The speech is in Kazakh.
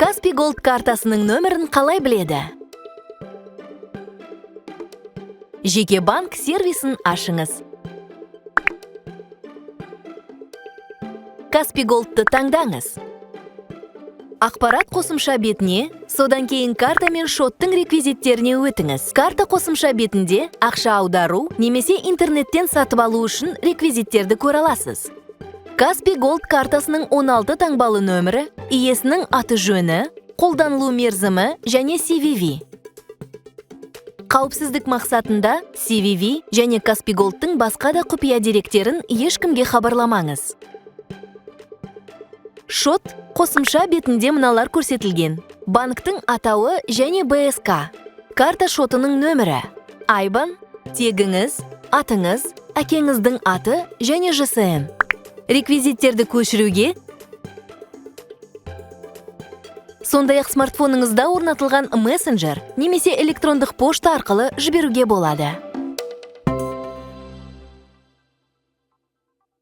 Каспий Голд картасының нөмірін қалай біледі? Жеке банк сервисін ашыңыз. Каспий Голдты таңдаңыз. Ақпарат қосымша бетіне, содан кейін карта мен шоттың реквизиттеріне өтіңіз. Карта қосымша бетінде ақша аудару немесе интернеттен сатып алу үшін реквизиттерді көре аласыз. Каспий Голд картасының 16 таңбалы нөмірі, иесінің аты жөні, қолданылу мерзімі және CVV. Қауіпсіздік мақсатында CVV және Каспий Голдтың басқа да құпия деректерін ешкімге хабарламаңыз. Шот қосымша бетінде мыналар көрсетілген. Банктың атауы және БСК. Карта шотының нөмірі. IBAN, тегіңіз, атыңыз, әкеңіздің аты және ЖСМ. Реквизиттерді көшіруге, сондай-ақ смартфоныңызда орнатылған мессенджер немесе электрондық пошта арқылы жіберуге болады.